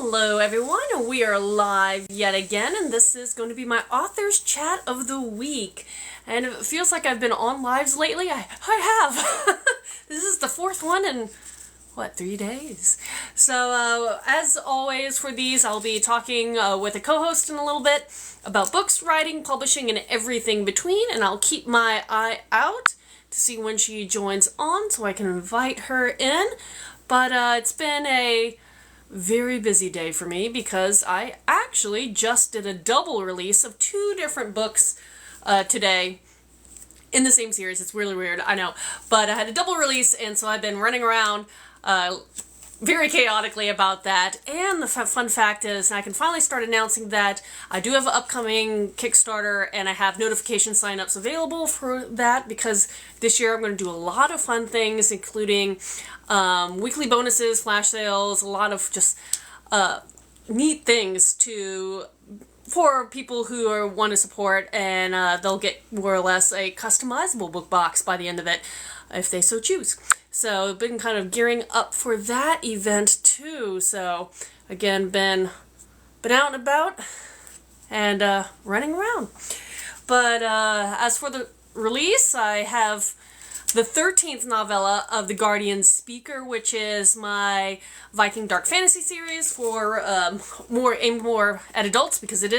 Hello everyone, we are live yet again, and this is going to be my author's chat of the week. And it feels like I've been on lives lately. I have. This is the fourth one in, 3 days? So as always for these, I'll be talking with a co-host in a little bit about books, writing, publishing, and everything between, and I'll keep my eye out to see when she joins on so I can invite her in. But it's been a very busy day for me because I actually just did a double release of 2 different books today in the same series. It's really weird, I know. But I had a double release, and so I've been running around very chaotically about that. And the fun fact is I can finally start announcing that I do have an upcoming Kickstarter, and I have notification signups available for that because this year I'm going to do a lot of fun things, including weekly bonuses, flash sales, a lot of just neat things for people who want to support, and they'll get more or less a customizable book box by the end of it if they so choose. So I've been kind of gearing up for that event too. So again, been out and about and running around. But as for the release, I have the 13th novella of The Guardian Speaker, which is my Viking dark fantasy series for aimed more at adults, because it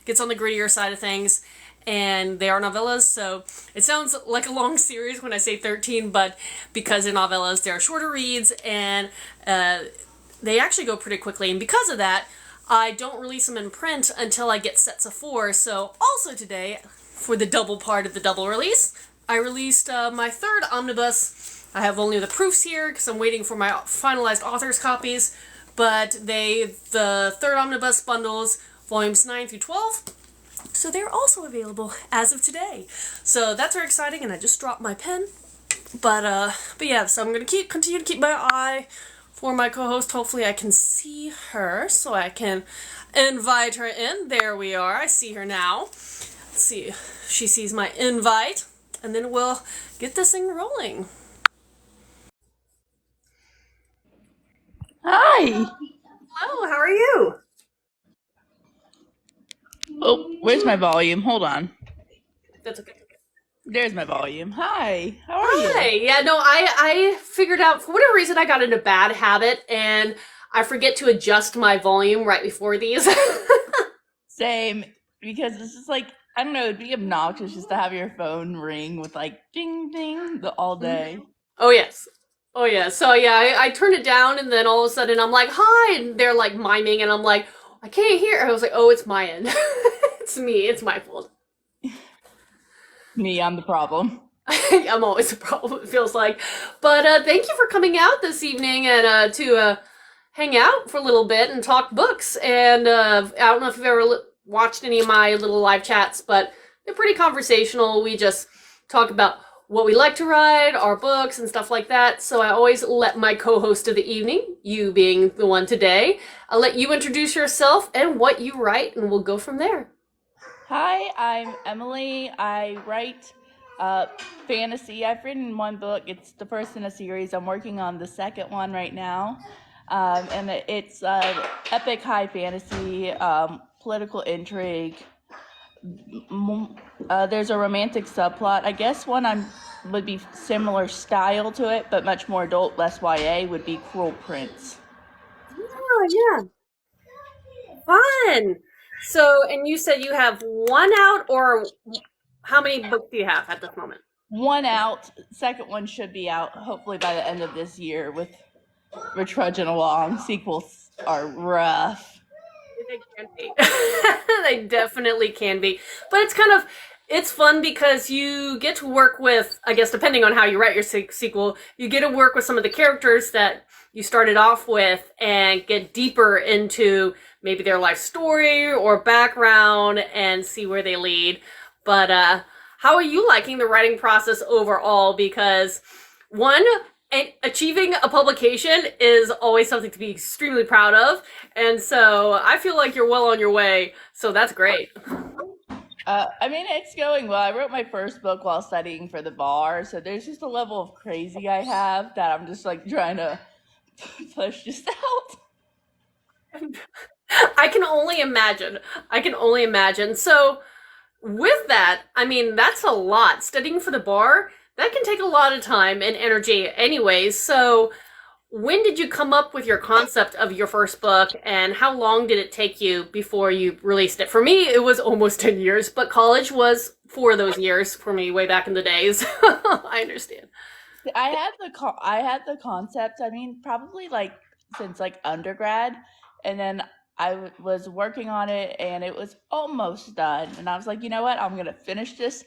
gets on the grittier side of things, and they are novellas, so it sounds like a long series when I say 13, but because in novellas there are shorter reads, and they actually go pretty quickly, and because of that, I don't release them in print until I get sets of 4, so also today, for the double part of the double release, I released my 3rd omnibus. I have only the proofs here because I'm waiting for my finalized author's copies, but the 3rd omnibus bundles, volumes 9 through 12, so they're also available as of today. So that's very exciting, and I just dropped my pen. But yeah, so I'm going to continue to keep my eye for my co-host. Hopefully I can see her so I can invite her in. There we are. I see her now. Let's see if she sees my invite, and then we'll get this thing rolling. Hi. Hello, how are you? Oh, where's my volume? Hold on. That's okay. There's my volume. Hi. How are you? Hi. Yeah, no, I figured out, for whatever reason, I got in a bad habit, and I forget to adjust my volume right before these. Same, because this is like, I don't know, it'd be obnoxious just to have your phone ring with like ding ding all day. Oh, yes. Oh, yeah. So, yeah, I turned it down, and then all of a sudden I'm like, hi, and they're like miming, and I'm like, I can't hear. I was like, oh, it's my end. It's me. It's my fault. Me, I'm the problem. I'm always a problem, it feels like. But thank you for coming out this evening and to hang out for a little bit and talk books. And I don't know if you've ever watched any of my little live chats, but they're pretty conversational. We just talk about what we like to write, our books, and stuff like that. So I always let my co-host of the evening, you being the one today, I'll let you introduce yourself and what you write, and we'll go from there. Hi, I'm Emily. I write fantasy. I've written 1 book. It's the first in a series. I'm working on the 2nd one right now. And it's epic high fantasy, political intrigue. There's a romantic subplot. I guess one would be similar style to it, but much more adult, less YA, would be Cruel Prince. Oh, yeah. Fun. So, and you said you have 1 out, or how many books do you have at this moment? 1 out. 2nd one should be out hopefully by the end of this year. We're trudging along. Sequels are rough. They can be. They definitely can be. But it's fun because you get to work with, I guess, depending on how you write your sequel, you get to work with some of the characters that you started off with and get deeper into maybe their life story or background and see where they lead. But how are you liking the writing process overall? Because one, achieving a publication is always something to be extremely proud of, and so I feel like you're well on your way, so that's great. I mean, it's going well. I wrote my first book while studying for the bar, so there's just a level of crazy I have that I'm just like trying to push just out. I can only imagine. I can only imagine. So, with that, I mean, that's a lot. Studying for the bar, that can take a lot of time and energy anyways. So, when did you come up with your concept of your first book, and how long did it take you before you released it? For me, it was almost 10 years, but college was 4 of those years for me way back in the days. I understand. I had the concept. I mean, probably like since like undergrad, and then was working on it, and it was almost done. And I was like, you know what? I'm gonna finish this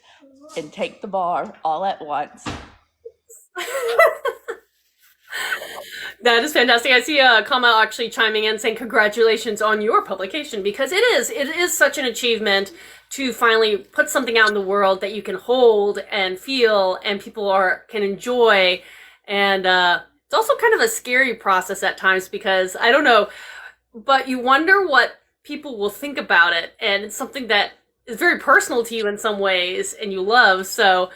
and take the bar all at once. That is fantastic. I see a comment actually chiming in saying congratulations on your publication, because it is such an achievement to finally put something out in the world that you can hold and feel and people are can enjoy. And it's also kind of a scary process at times because I don't know, but you wonder what people will think about it, and it's something that is very personal to you in some ways and you love. So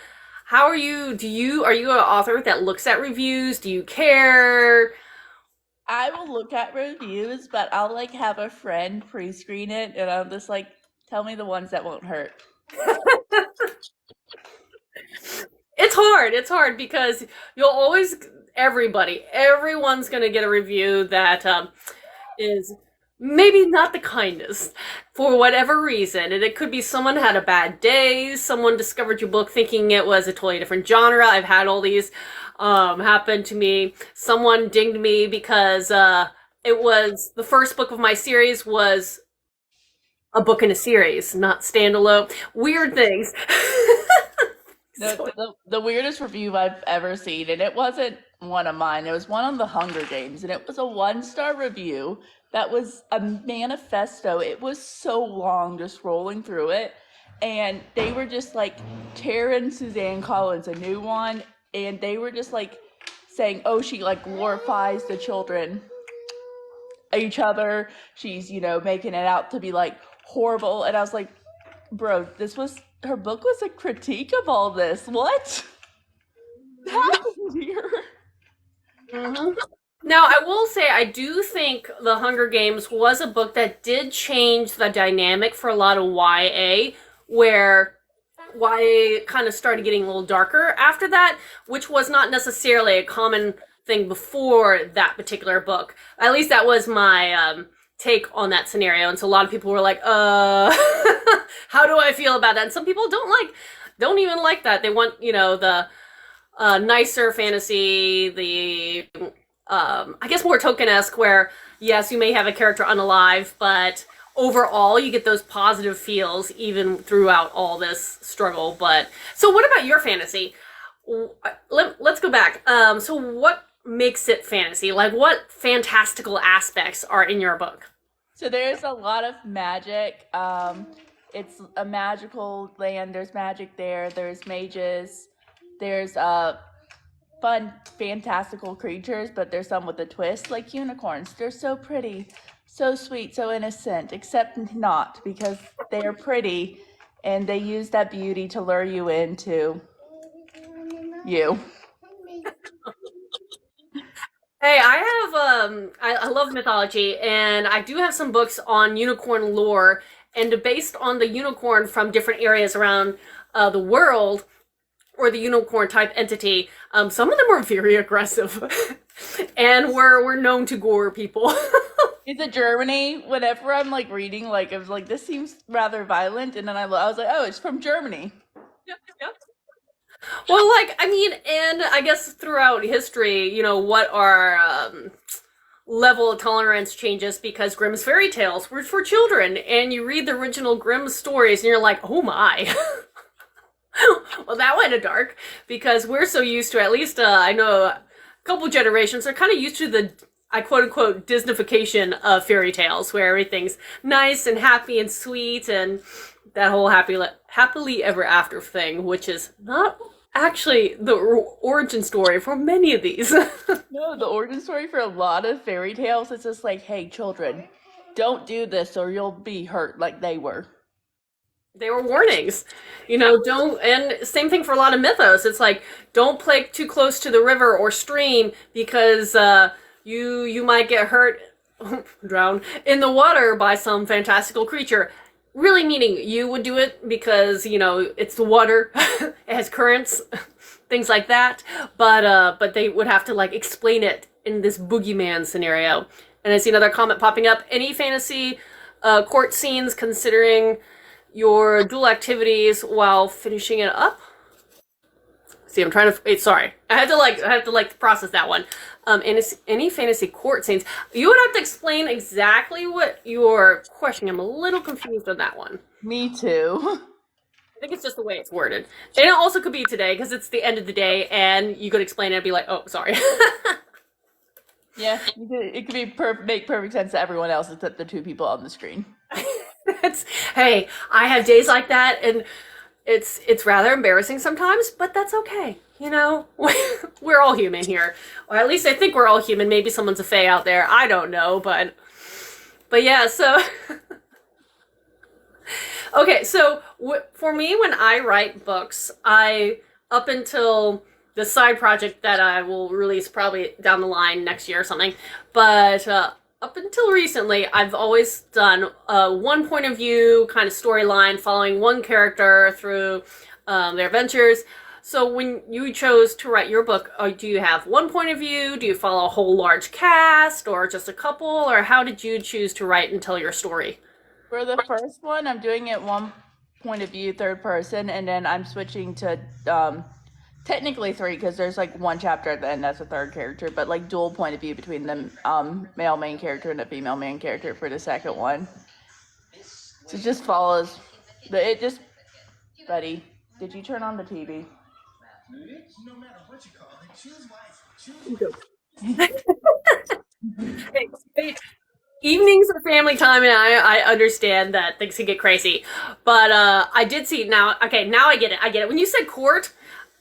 how are you? Are you an author that looks at reviews? Do you care? I will look at reviews, but I'll like have a friend pre-screen it, and I'm just like, tell me the ones that won't hurt. It's hard. It's hard because you'll always everyone's gonna get a review that is maybe not the kindest for whatever reason. And it could be someone had a bad day, someone discovered your book thinking it was a totally different genre. I've had all these happen to me. Someone dinged me because it was the first book of my series was a book in a series, not standalone. Weird things. So, The weirdest review I've ever seen, and it wasn't one of mine, it was one on the Hunger Games, and it was a 1-star review that was a manifesto. It was so long just scrolling through it, and they were just like Tara Suzanne Collins, a new one, and they were just like saying, oh, she like glorifies the children, each other. She's, making it out to be like horrible. And I was like, bro, her book was a critique of all this. What happened here? mm-hmm. Now, I will say, I do think The Hunger Games was a book that did change the dynamic for a lot of YA, where YA kind of started getting a little darker after that, which was not necessarily a common thing before that particular book. At least that was my take on that scenario. And so a lot of people were like, how do I feel about that? And some people don't even like that. They want, the nicer fantasy, the I guess more token-esque, where yes, you may have a character unalive, but overall you get those positive feels even throughout all this struggle. But so what about your fantasy? Let's go back. So what makes it fantasy? Like, what fantastical aspects are in your book? So there's a lot of magic. It's a magical land. There's magic there. There's mages. There's fun, fantastical creatures, but there's some with a twist, like unicorns. They're so pretty, so sweet, so innocent, except not, because they're pretty, and they use that beauty to lure you into you. Hey, I have I love mythology, and I do have some books on unicorn lore, and based on the unicorn from different areas around the world, or the unicorn type entity, some of them are very aggressive, and we're known to gore people. Is it Germany? Whenever I'm like reading, like I was like, this seems rather violent, and then I was like, oh, it's from Germany. Yep, yep. Well, like, I mean, and I guess throughout history, what our level of tolerance changes, because Grimm's fairy tales were for children, and you read the original Grimm stories, and you're like, oh my. Well, that went dark, because we're so used to, at least I know a couple generations are kind of used to the, I quote unquote, Disneyfication of fairy tales, where everything's nice and happy and sweet, and that whole happily ever after thing, which is not actually the origin story for many of these. No, the origin story for a lot of fairy tales is just like, hey, children, don't do this or you'll be hurt like they were. They were warnings, don't, and same thing for a lot of mythos. It's like, don't play too close to the river or stream, because you might get hurt drown in the water by some fantastical creature. Really meaning you would do it because, it's the water, it has currents, things like that. But they would have to like explain it in this boogeyman scenario. And I see another comment popping up. Any fantasy court scenes considering your dual activities while finishing it up? See, I'm trying to. Sorry, I have to process that one. Any fantasy court scenes, you would have to explain exactly what you're questioning. I'm a little confused on that one. Me too. I think it's just the way it's worded. And it also could be today because it's the end of the day, and you could explain it and be like, "Oh, sorry." Yeah, it could make perfect sense to everyone else except the two people on the screen. Hey, I have days like that, and it's rather embarrassing sometimes, but that's okay. We're all human here, or at least I think we're all human. Maybe someone's a fae out there. I don't know, but yeah. So okay, so for me, when I write books, up until the side project that I will release probably down the line next year or something, but up until recently, I've always done one point of view kind of storyline following one character through their adventures. So when you chose to write your book, do you have one point of view? Do you follow a whole large cast or just a couple? Or how did you choose to write and tell your story? For the first one, I'm doing it one point of view, third person, and then I'm switching to technically three because there's like one chapter at the end that's a third character, but like dual point of view between the male main character and the female main character for the second one. So it just follows buddy, did you turn on the TV? No matter what you call it, choose life. Evenings are family time, and I understand that things can get crazy. But I did see now. Okay, now I get it. When you said court,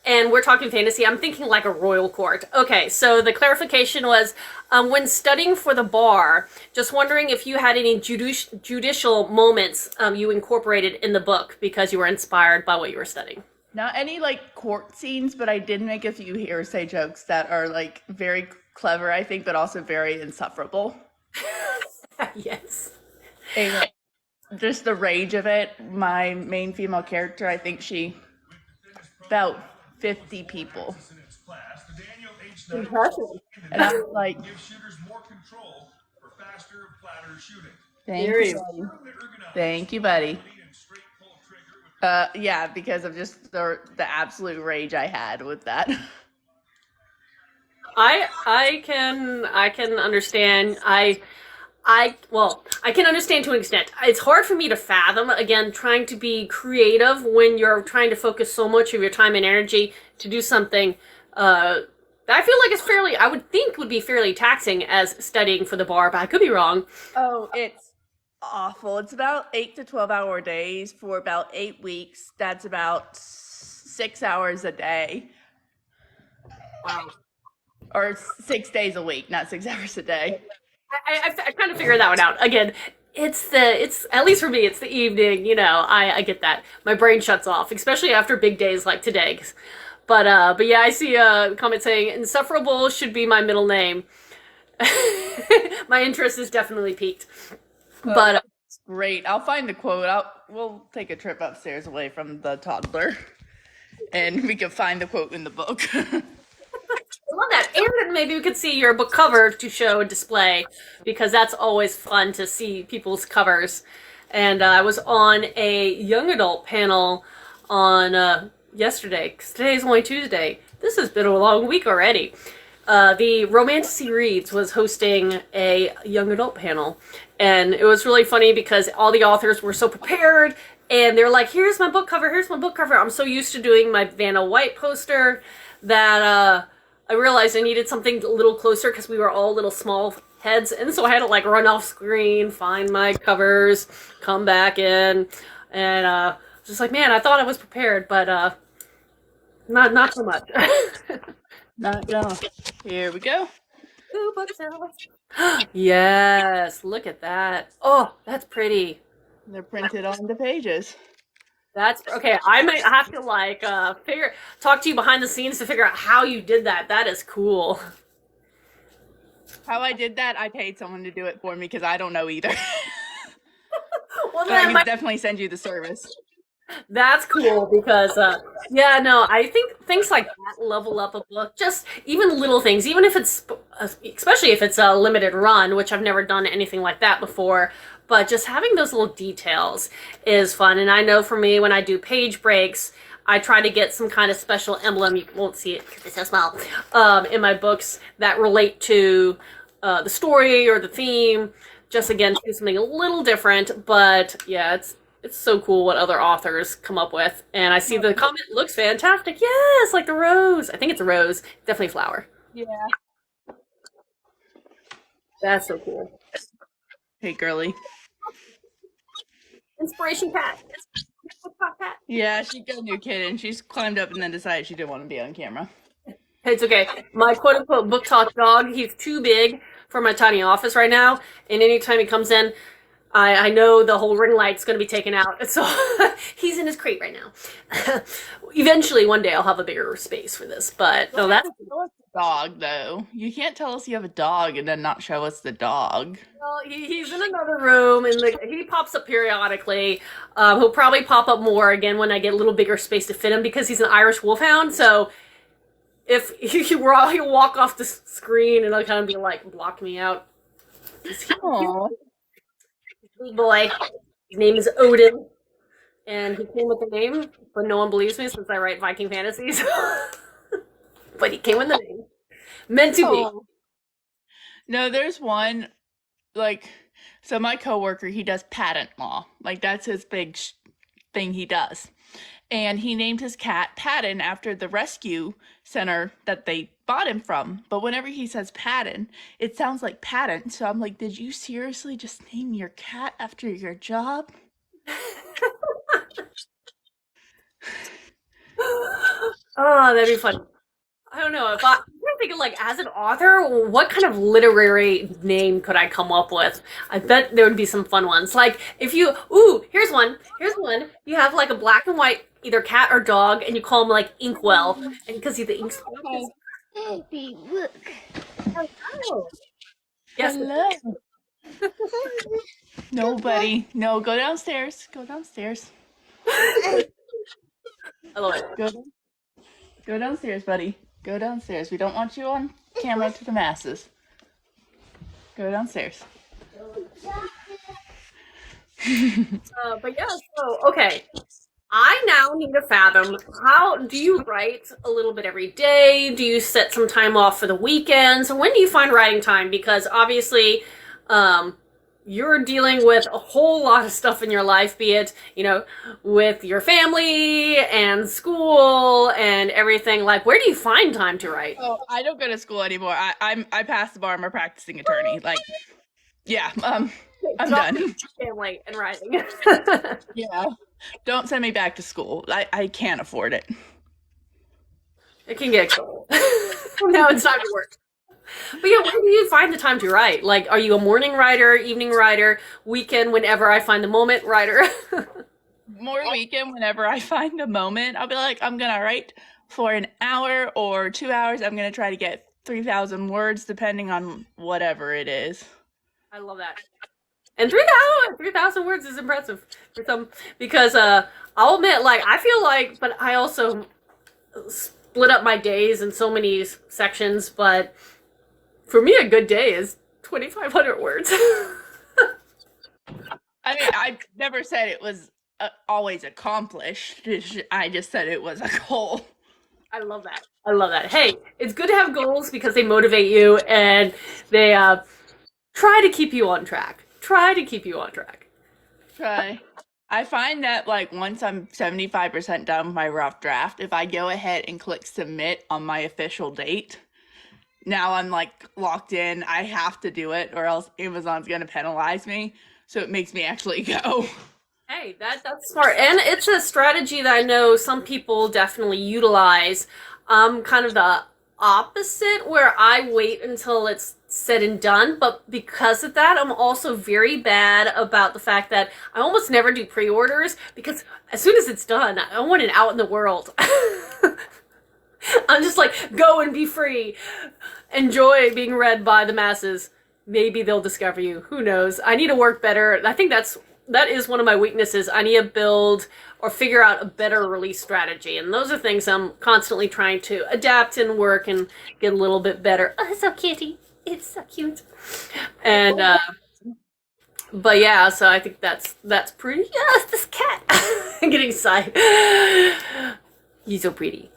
and we're talking fantasy, I'm thinking like a royal court. Okay, so the clarification was when studying for the bar, just wondering if you had any judicial moments you incorporated in the book because you were inspired by what you were studying. Not any like court scenes, but I did make a few hearsay jokes that are like very clever, I think, but also very insufferable. Yes. And just the rage of it. My main female character, I think she about 50 people. Impressive. And I was like, Thank you, buddy. Yeah, because of just the absolute rage I had with that. I can understand. I can understand to an extent. It's hard for me to fathom, again, trying to be creative when you're trying to focus so much of your time and energy to do something that I feel like I would think would be fairly taxing as studying for the bar, but I could be wrong. Oh, it's awful. It's about 8 to 12 hour days for about 8 weeks. That's about 6 hours a day. Wow. Or 6 days a week, not 6 hours a day. I kind of figured that one out. Again, it's at least for me, it's the evening, I get that. My brain shuts off, especially after big days like today. But yeah, I see a comment saying, insufferable should be my middle name. My interest is definitely peaked. But great. I'll find the quote. We'll take a trip upstairs away from the toddler and we can find the quote in the book. I love that. And maybe we could see your book cover to show and display, because that's always fun to see people's covers. And I was on a young adult panel on yesterday, because today's only Tuesday. This has been a long week already. The Romantasy Reads was hosting a young adult panel, and it was really funny because all the authors were so prepared, and they're like, here's my book cover, here's my book cover. I'm so used to doing my Vanna White poster that I realized I needed something a little closer because we were all little small heads, and so I had to like run off screen, find my covers, come back in, and just like, man, I thought I was prepared, but not so much. Not enough. Here we go. Ooh, bookshelves. Yes, look at that. Oh, that's pretty. They're printed on the pages. That's okay. I might have to talk to you behind the scenes to figure out how you did that. That is cool. How I did that, I paid someone to do it for me because I don't know either. Well, But I then can definitely send you the service. that's cool because, yeah, no, I think things like that level up a book. Just even little things, even if it's, especially if it's a limited run, which I've never done anything like that before. But just having those little details is fun. And I know for me, when I do page breaks, I try to get some kind of special emblem. You won't see it because it's so small, in my books that relate to the story or the theme. Just again, do something a little different, but yeah, it's so cool what other authors come up with. And I see the comment looks fantastic. Yes, like the rose. I think it's a rose. Definitely a flower. Yeah. That's so cool. Hey, girly. Inspiration cat. Cat. Yeah, she got a new kid and she's climbed up and then decided she didn't want to be on camera. It's okay. My quote unquote book talk dog, he's too big for my tiny office right now. And anytime he comes in, I know the whole ring light's going to be taken out. So he's in his crate right now. Eventually, one day, I'll have a bigger space for this. But no, that's. Show us the dog, though. You can't tell us you have a dog and then not show us the dog. Well, he's in another room, and he pops up periodically. He'll probably pop up more again when I get a little bigger space to fit him because he's an Irish Wolfhound. So if he'll walk off the screen and he'll kind of be like, block me out. Aww. Big boy. His name is Odin, and he came with the name, but no one believes me since I write Viking fantasies. But he came with the name. Meant to be. No, there's one, like, so my coworker, he does patent law. Like, that's his big thing he does. And he named his cat Patton after the rescue center that they bought him from. But whenever he says Patton, it sounds like patent. So I'm like, did you seriously just name your cat after your job? Oh, that'd be fun. I don't know if I'm thinking like as an author, what kind of literary name could I come up with? I bet there would be some fun ones. Like if you, here's one. Here's one. You have like a black and white either cat or dog, and you call him like Inkwell, and because he's the ink. Baby, look. Oh. Yes. Hello. No, buddy. No, go downstairs. Go downstairs. I love it. Go downstairs, buddy. Go downstairs. We don't want you on camera to the masses. Go downstairs. But yeah, so okay. I now need to fathom, how do you write a little bit every day? Do you set some time off for the weekends? When do you find writing time? Because obviously, you're dealing with a whole lot of stuff in your life, be it, with your family and school and everything. Like, where do you find time to write? Oh, I don't go to school anymore. I passed the bar. I'm a practicing attorney. Like, yeah, I'm done. Family and writing. Yeah. Don't send me back to school. I can't afford it. It can get cold. Now it's time to work. But yeah, where do you find the time to write? Like, are you a morning writer, evening writer, weekend, whenever I find the moment writer? More weekend whenever I find a moment. I'll be like, I'm going to write for an hour or 2 hours. I'm going to try to get 3,000 words depending on whatever it is. I love that. And 3,000 words is impressive for some, because I'll admit, like, I feel like, but I also split up my days in so many sections, but for me, a good day is 2,500 words. I mean, I never said it was always accomplished. I just said it was a goal. I love that. I love that. Hey, it's good to have goals because they motivate you and they try to keep you on track. Try. I find that, like, once I'm 75% done with my rough draft, if I go ahead and click submit on my official date, now I'm, like, locked in. I have to do it or else Amazon's going to penalize me. So it makes me actually go. Hey, that's smart. And it's a strategy that I know some people definitely utilize. Kind of the opposite, where I wait until it's said and done, but because of that, I'm also very bad about the fact that I almost never do pre-orders, because as soon as it's done, I want it out in the world. I'm just like, go and be free. Enjoy being read by the masses. Maybe they'll discover you. Who knows? I need to work better. I think that is one of my weaknesses. I need to build or figure out a better release strategy. And those are things I'm constantly trying to adapt and work and get a little bit better. Oh, it's so kitty. It's so cute. And but yeah, so I think that's pretty. Yes, this cat. I'm getting excited. He's so pretty.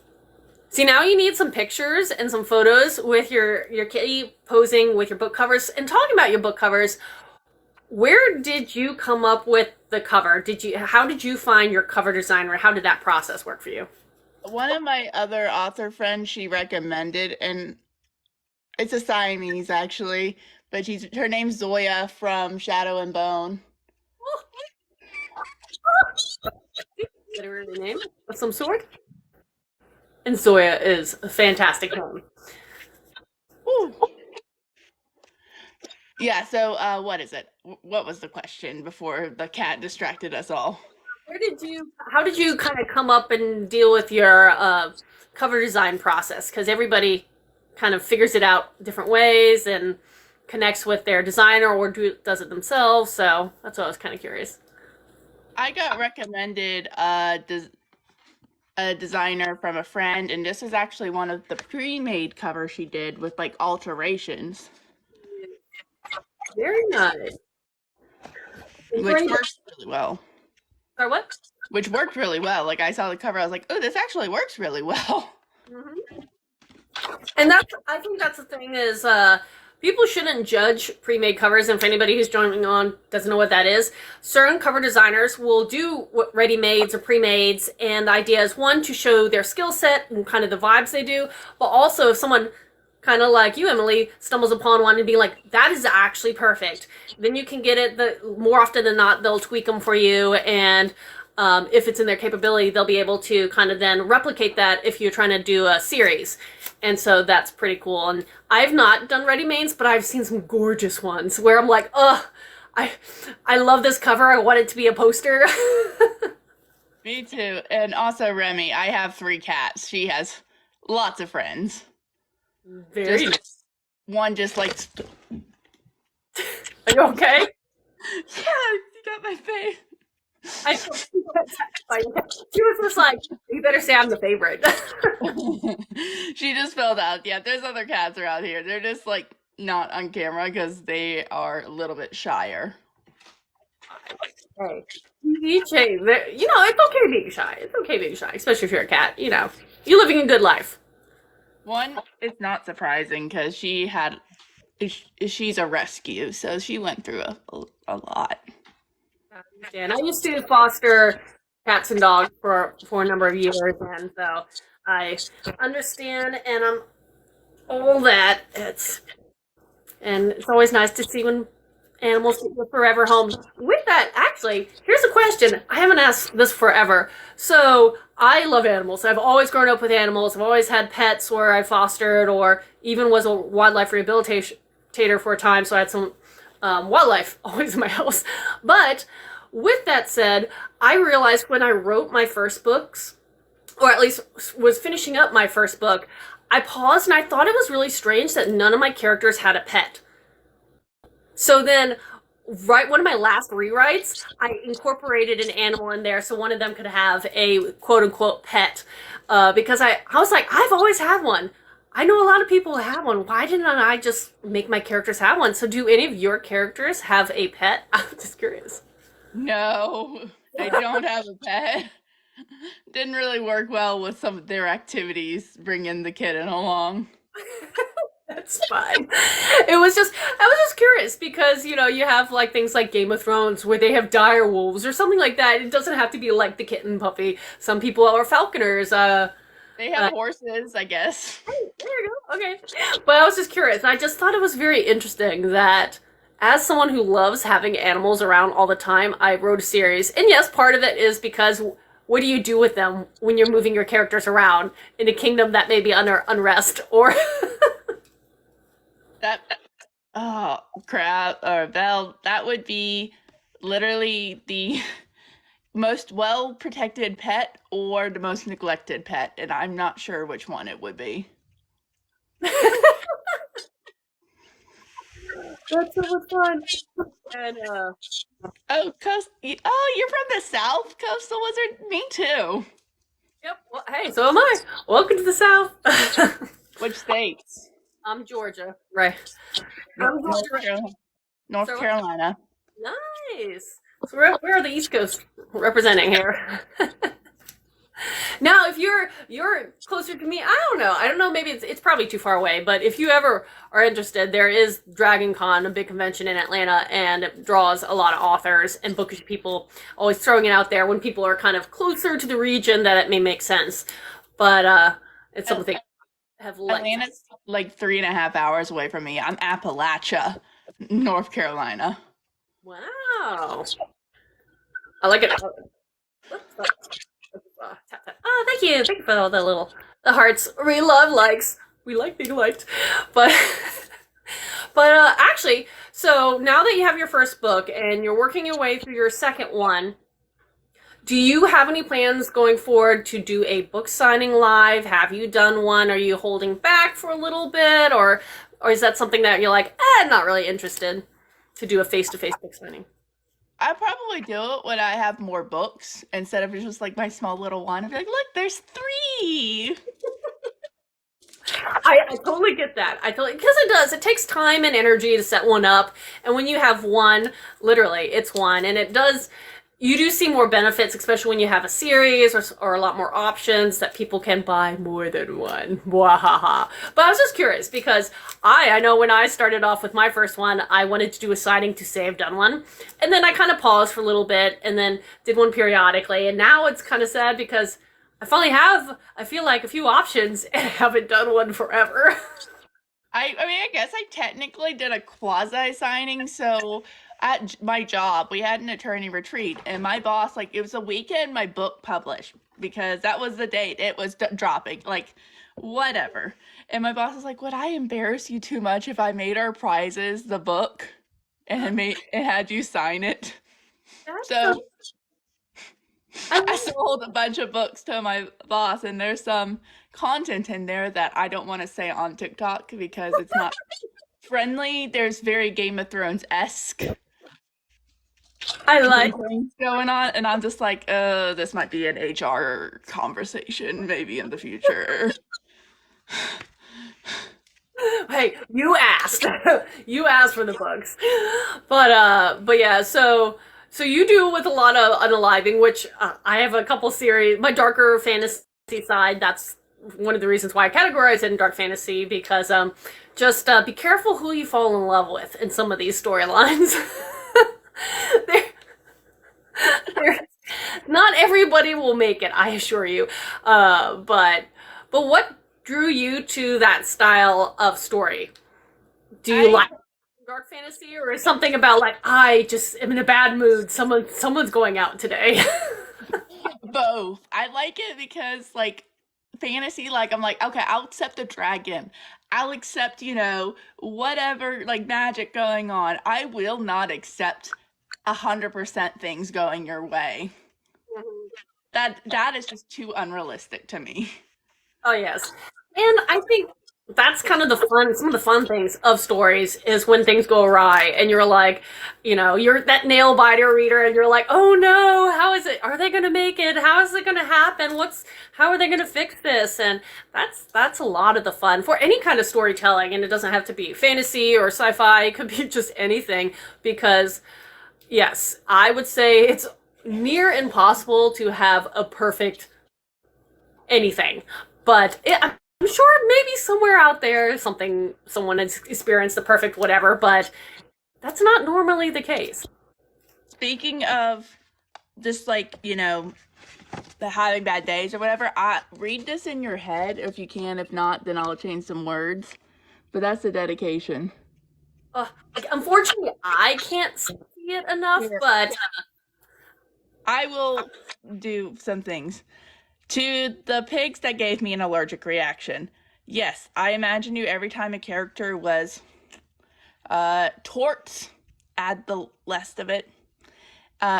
See, now you need some pictures and some photos with your kitty posing with your book covers. And talking about your book covers, where did you come up with the cover? How did you find your cover designer? How did that process work for you? One of my other author friends, she recommended, and it's a Siamese actually, but her name's Zoya from Shadow and Bone. Literary name of some sort. And Zoya is a fantastic name. Ooh. Yeah, so what is it? What was the question before the cat distracted us all? How did you kind of come up and deal with your cover design process? Because everybody kind of figures it out different ways and connects with their designer or does it themselves. So that's what I was kind of curious. I got recommended a designer from a friend, and this is actually one of the pre-made covers she did with like alterations. Very nice. Which works really well. Sorry, what? Which worked really well. Like, I saw the cover, I was like, oh, this actually works really well. Mm-hmm. And I think that's the thing is, people shouldn't judge pre-made covers. And if anybody who's joining on doesn't know what that is, certain cover designers will do ready-mades or pre-mades, and the idea is, one, to show their skill set and kind of the vibes they do, but also if someone kind of like you, Emily, stumbles upon one and be like, that is actually perfect, then you can get it. More often than not, they'll tweak them for you, and if it's in their capability, they'll be able to kind of then replicate that if you're trying to do a series. And so that's pretty cool. And I've not done ready-mades, but I've seen some gorgeous ones where I'm like, I love this cover. I want it to be a poster. Me too. And also Remy, I have 3 cats. She has lots of friends. Very nice. One just like... Are you okay? Yeah, you got my face. She was just like, you better say I'm the favorite. She just filled out. Yeah, there's other cats around here. They're just like not on camera because they are a little bit shyer. Hey, it's okay being shy. It's okay being shy, especially if you're a cat. You're living a good life. One, it's not surprising because she's a rescue, so she went through a lot. And I used to foster cats and dogs for a number of years, and so I understand, and I'm all that. It's always nice to see when animals get their forever home. With that, actually, here's a question. I haven't asked this forever. So I love animals. I've always grown up with animals. I've always had pets where I fostered, or even was a wildlife rehabilitator for a time. So I had some wildlife always in my house. But with that said, I realized when I wrote my first books, or at least was finishing up my first book, I paused and I thought it was really strange that none of my characters had a pet. So then, one of my last rewrites, I incorporated an animal in there so one of them could have a quote-unquote pet. Because I was like, I've always had one. I know a lot of people have one. Why didn't I just make my characters have one? So do any of your characters have a pet? I'm just curious. No, I don't have a pet. Didn't really work well with some of their activities, bringing the kitten along. That's fine. I was just curious because, you have like things like Game of Thrones where they have dire wolves or something like that. It doesn't have to be like the kitten puppy. Some people are falconers. They have horses, I guess. Hey, there you go. Okay. But I was just curious. I just thought it was very interesting that as someone who loves having animals around all the time, I wrote a series. And yes, part of it is because what do you do with them when you're moving your characters around in a kingdom that may be under unrest or... Crap, or Belle, that would be literally most well-protected pet or the most neglected pet, and I'm not sure which one it would be. That's so much fun. And Oh, you're from the South, Coastal Wizard? Me too. yep. Well, hey, so am I. Welcome to the South. Which states? I'm Georgia. Right. North, I'm Georgia. North So- Carolina. Nice. So we're the East Coast representing here. Now, if you're closer to me, I don't know. Maybe it's probably too far away. But if you ever are interested, there is Dragon Con, a big convention in Atlanta, and it draws a lot of authors and bookish people. Always throwing it out there when people are kind of closer to the region that it may make sense. But it's something I have liked. Atlanta's like 3.5 hours away from me. I'm Appalachia, North Carolina. Wow. I like it. Tap, tap. Oh, thank you. Thank you for all the hearts. We love likes. We like being liked. But actually, so now that you have your first book and you're working your way through your second one, do you have any plans going forward to do a book signing live? Have you done one? Are you holding back for a little bit, or is that something that you're like, not really interested to do a face-to-face book signing? I probably do it when I have more books instead of just like my small little one. I'd be like, look, there's 3. I totally get that. Because it does. It takes time and energy to set one up. And when you have one, literally, it's one. And it does, you do see more benefits, especially when you have a series or a lot more options that people can buy more than one. Wahaha. But I was just curious because I know when I started off with my first one, I wanted to do a signing to say I've done one. And then I kind of paused for a little bit and then did one periodically. And now it's kind of sad because I finally have, I feel like, a few options and I haven't done one forever. I mean, I guess I technically did a quasi signing. So at my job, we had an attorney retreat, and my boss, like, it was a weekend my book published because that was the date it was dropping, like, whatever. And my boss was like, would I embarrass you too much if I made our prizes the book and had you sign it? So I sold a bunch of books to my boss, and there's some content in there that I don't want to say on TikTok because it's not friendly. There's very Game of Thrones-esque I like things going on, and I'm just like, this might be an HR conversation maybe in the future. Hey, you asked. You asked for the books. But yeah, so you do with a lot of unaliving, which I have a couple series. My darker fantasy side, that's one of the reasons why I categorize it in dark fantasy, because just be careful who you fall in love with in some of these storylines. Not everybody will make it, I assure you. But what drew you to that style of story? Do you like dark fantasy, or is something about like I just am in a bad mood? Someone's going out today. Both. I like it because like fantasy, like I'm like, okay, I'll accept a dragon. I'll accept, whatever like magic going on. I will not accept 100% things going your way. That is just too unrealistic to me. Oh yes. And I think that's kind of some of the fun things of stories is when things go awry and you're like, you're that nail biter reader and you're like, oh no, how is it? Are they going to make it? How is it going to happen? How are they going to fix this? And that's a lot of the fun for any kind of storytelling. And it doesn't have to be fantasy or sci-fi. It could be just anything because yes, I would say it's near impossible to have a perfect anything, but I'm sure maybe somewhere out there someone has experienced the perfect whatever, but that's not normally the case. Speaking of just like, the having bad days or whatever, I read this in your head if you can. If not, then I'll change some words. But that's a dedication. Unfortunately, I can't see it enough, but I will do some things. To the pigs that gave me an allergic reaction. Yes, I imagine you every time a character was torts, add the rest of it,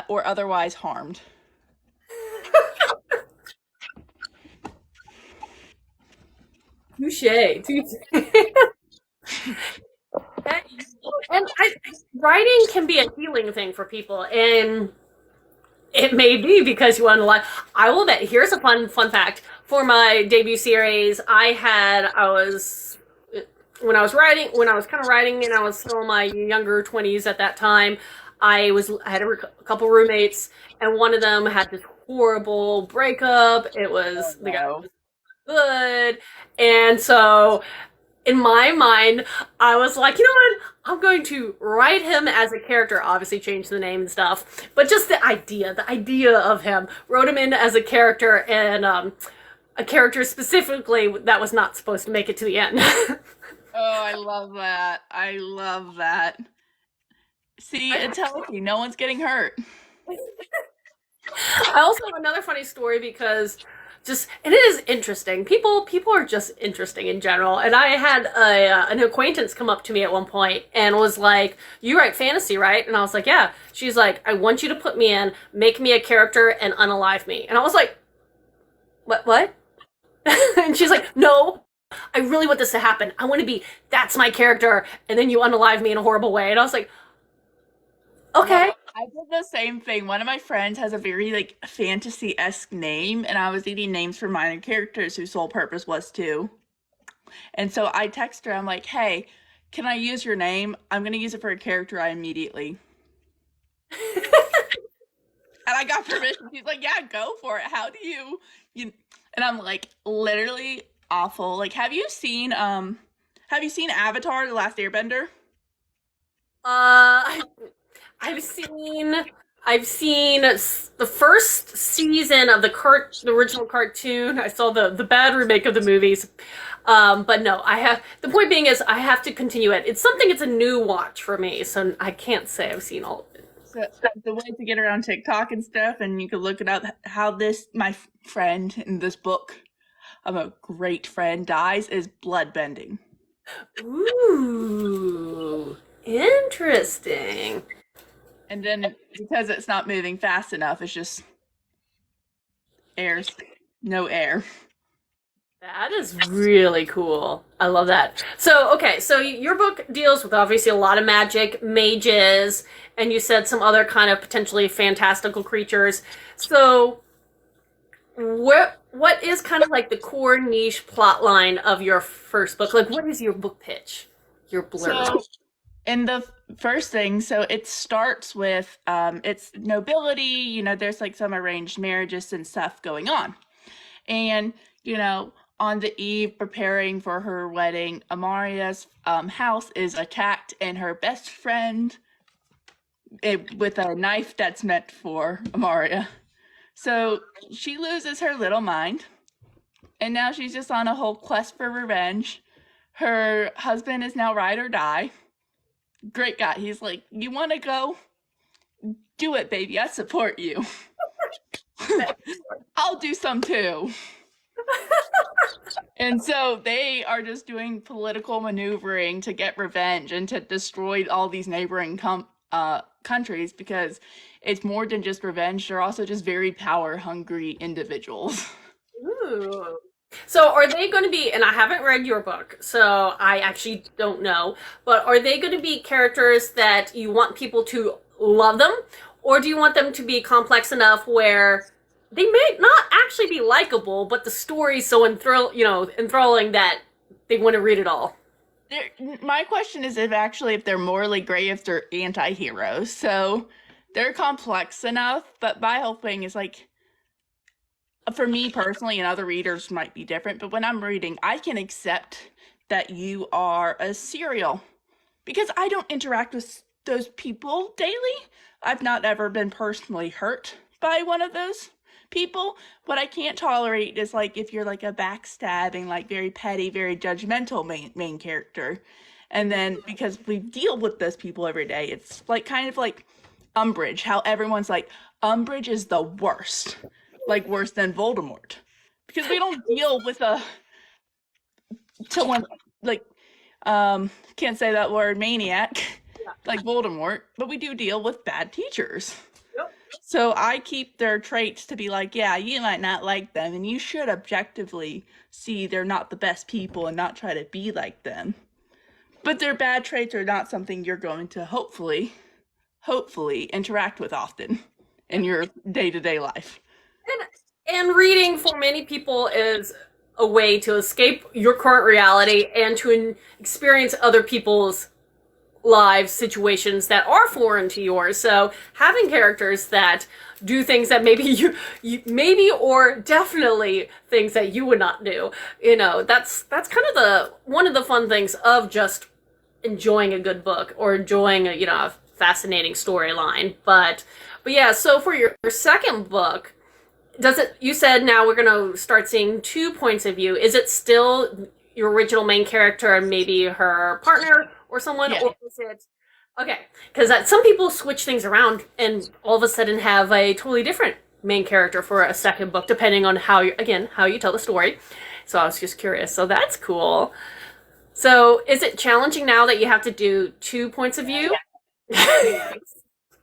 or otherwise harmed. Touche. And writing can be a healing thing for people, and it may be because you want to lie. I will bet. Here's a fun fact. For my debut series, I was when I was kind of writing, and I was still in my younger 20s at that time. I had a couple roommates, and one of them had this horrible breakup. It Oh was the guy no. was good, and so in my mind, I was like, you know what? I'm going to write him as a character. Obviously, change the name and stuff, but just the idea of him, wrote him in as a character, and a character specifically that was not supposed to make it to the end. Oh, I love that. I love that. See, it's healthy. No one's getting hurt. I also have another funny story because and it is interesting. People are just interesting in general. And I had an acquaintance come up to me at one point and was like, "You write fantasy, right?" And I was like, "Yeah." She's like, "I want you to put me in, make me a character, and unalive me." And I was like, What?" And she's like, "No, I really want this to happen. I want to be that's my character, and then you unalive me in a horrible way." And I was like, "Okay." I did the same thing. One of my friends has a very like fantasy-esque name, and I was eating names for minor characters whose sole purpose was to. And so I text her, I'm like, hey, can I use your name? I'm gonna use it for a character I immediately. And I got permission. She's like, yeah, go for it. How do you and I'm like, literally awful. Like, have you seen Avatar, The Last Airbender? Uh, I've seen the first season of the original cartoon. I saw the bad remake of the movies. But no, I have the point being is I have to continue it. It's a new watch for me, so I can't say I've seen all of it. So the way to get around TikTok and stuff, and you can look it up, how this, my friend in this book of a great friend dies is blood bending. Ooh, interesting. And then because it's not moving fast enough, it's just airs, no air. That is really cool. I love that. So, okay, so your book deals with obviously a lot of magic, mages, and you said some other kind of potentially fantastical creatures. So, what is kind of like the core niche plot line of your first book? Like, what is your book pitch? Your blurb? So in the first thing, so it starts with it's nobility, there's like some arranged marriages and stuff going on. And, on the eve preparing for her wedding, Amaria's house is attacked, and her best friend with a knife that's meant for Amaria. So she loses her little mind, and now she's just on a whole quest for revenge. Her husband is now ride or die. Great guy. He's like, you want to go? Do it, baby. I support you. I'll do some too. And so they are just doing political maneuvering to get revenge and to destroy all these neighboring countries, because it's more than just revenge. They're also just very power-hungry individuals. Ooh. So are they going to be, and I haven't read your book, so I actually don't know, but are they going to be characters that you want people to love them, or do you want them to be complex enough where they may not actually be likable, but the story's so enthralling that they want to read it all? My question is if they're morally gray, if they're anti-heroes. So they're complex enough, but my whole thing is like, for me personally, and other readers might be different, but when I'm reading, I can accept that you are a serial, because I don't interact with those people daily. I've not ever been personally hurt by one of those people. What I can't tolerate is like if you're like a backstabbing, like very petty, very judgmental main character. And then because we deal with those people every day, it's like kind of like Umbridge, how everyone's like, Umbridge is the worst, like worse than Voldemort, because we don't deal with someone like can't say that word, maniac, like Voldemort, but we do deal with bad teachers. Yep. So I keep their traits to be like, yeah, you might not like them, and you should objectively see they're not the best people and not try to be like them. But their bad traits are not something you're going to hopefully interact with often in your day-to-day life. And reading for many people is a way to escape your current reality and to experience other people's lives, situations that are foreign to yours. So having characters that do things that maybe you maybe or definitely things that you would not do, that's kind of the one of the fun things of just enjoying a good book or enjoying a fascinating storyline. But yeah, so for your second book, does it, you said now we're going to start seeing two points of view. Is it still your original main character and maybe her partner or someone? Yeah. Or is it, okay, because some people switch things around and all of a sudden have a totally different main character for a second book, depending on how you tell the story. So I was just curious. So that's cool. So is it challenging now that you have to do two points of view?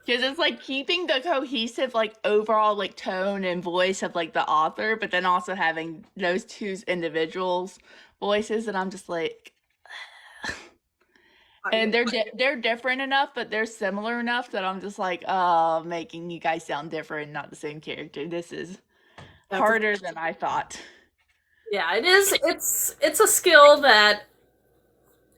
Because it's like keeping the cohesive, like overall, like tone and voice of like the author, but then also having those two individuals' voices, and I'm just like, and they're different enough, but they're similar enough that I'm just like, oh, making you guys sound different, not the same character. This is harder than I thought. Yeah, it is. It's a skill that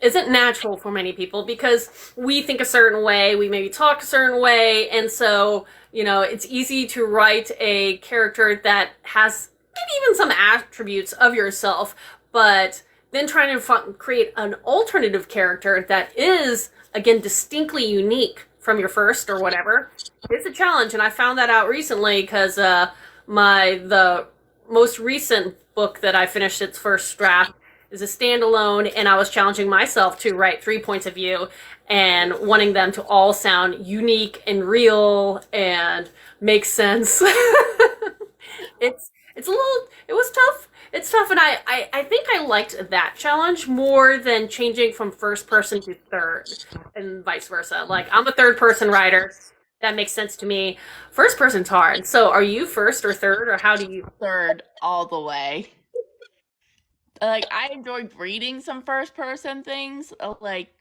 isn't natural for many people because we think a certain way, we maybe talk a certain way, and so, it's easy to write a character that has maybe even some attributes of yourself, but then trying to create an alternative character that is, again, distinctly unique from your first or whatever, is a challenge. And I found that out recently because the most recent book that I finished its first draft is a standalone, and I was challenging myself to write 3 points of view and wanting them to all sound unique and real and make sense. It was tough. It's tough, and I think I liked that challenge more than changing from first person to third and vice versa. Like, I'm a third person writer. That makes sense to me. First person's hard. So are you first or third, or how do you? Third all the way. Like, I enjoy reading some first person things. Like,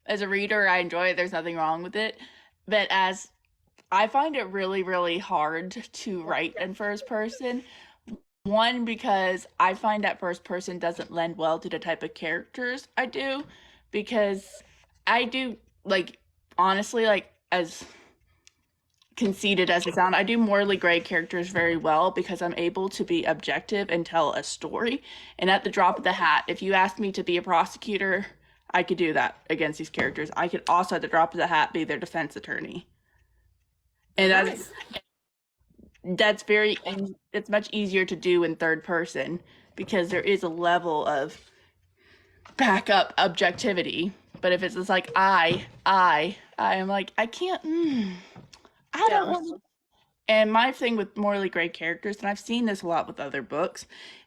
as a reader, I enjoy it. There's nothing wrong with it. But as I find it really, really hard to write in first person. One, because I find that first person doesn't lend well to the type of characters I do. Because I do, like, honestly, like, as conceited as it sounds, I do morally gray characters very well because I'm able to be objective and tell a story. And at the drop of the hat, if you asked me to be a prosecutor, I could do that against these characters. I could also, at the drop of the hat, be their defense attorney. And that's very, and it's much easier to do in third person because there is a level of backup objectivity. But if it's just like I am like, I can't. I don't want to. And my thing with morally gray characters, and I've seen this a lot with other books,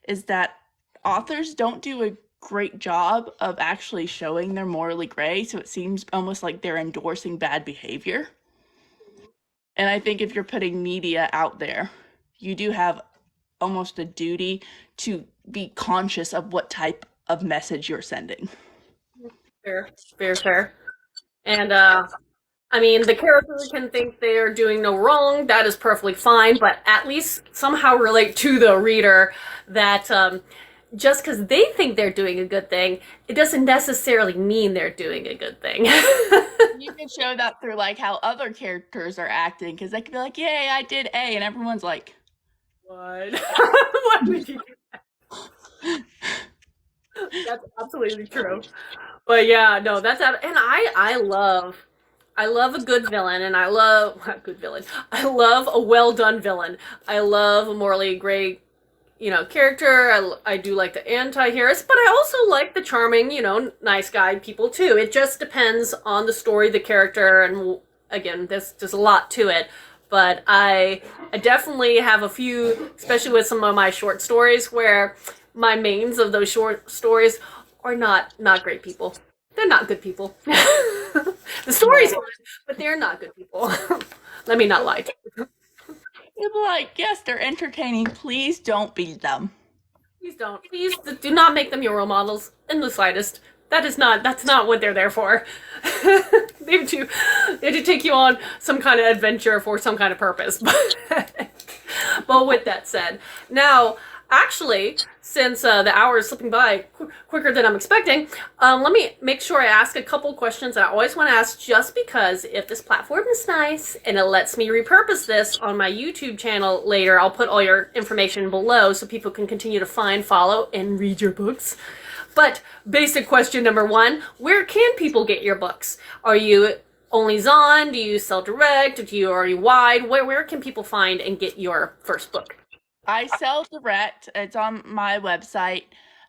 is that authors don't do a great job of actually showing they're morally gray, so it seems almost like they're endorsing bad behavior. And I think if you're putting media out there, you do have almost a duty to be conscious of what type of message you're sending. Fair. And I mean, the character can think they're doing no wrong. That is perfectly fine, but at least somehow relate to the reader that just because they think they're doing a good thing, it doesn't necessarily mean they're doing a good thing. You can show that through like how other characters are acting, because they can be like, "Yay, I did A," and everyone's like, "What? Why would you do that?" That's absolutely true. But yeah, no, and I love a good villain, and I love a good villain. I love a well done villain. I love a morally gray, character. I do like the anti-heroes, but I also like the charming, nice guy people too. It just depends on the story, the character, and again, there's a lot to it. But I definitely have a few, especially with some of my short stories, where my mains of those short stories are not great people. They're not good people. The story's fun, but they're not good people. Let me not lie. You'll be like, yes, they're entertaining. Please don't beat them. Please don't. Please do not make them your role models in the slightest. That's not what they're there for. they have to, they have to take you on some kind of adventure for some kind of purpose. But with that said, now, actually, since the hour is slipping by quicker than I'm expecting, let me make sure I ask a couple questions that I always want to ask just because if this platform is nice and it lets me repurpose this on my YouTube channel later, I'll put all your information below so people can continue to find, follow, and read your books. But basic question number one, where can people get your books? Are you only Zon? Do you sell direct? Are you wide? Where can people find and get your first book? I sell direct. It's on my website.